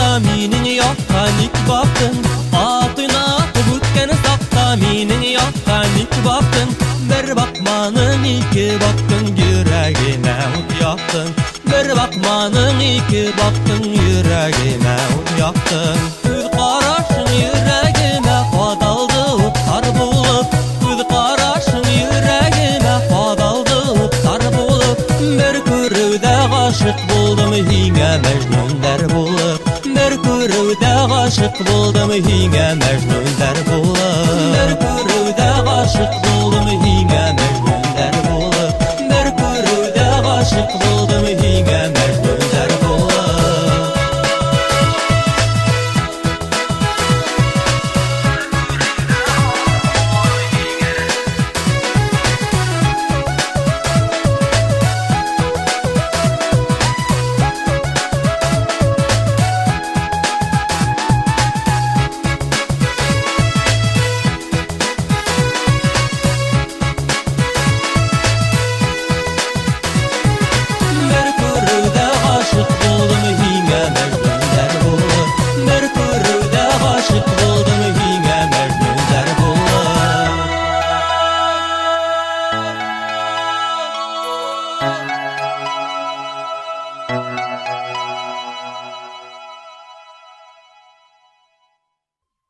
sakta, mening yoqqa nik boqding. Otini atib o'tgan soqta, mening yoqqa nik boqding. Bir bakmanın iki baktın, yüreğime ot yaktın. Bir bakmanın iki baktın, yüreğime ot yaktın. Göz qaraşın yüreğime qadaldı tar bulup. Göz qaraşın yüreğime qadaldı tar bulup. Bir körüde aşık buldum hine mecnunlar bulup. Bir körüde aşık buldum hine mecnunlar bulup. Bir körüde aşık buldum hine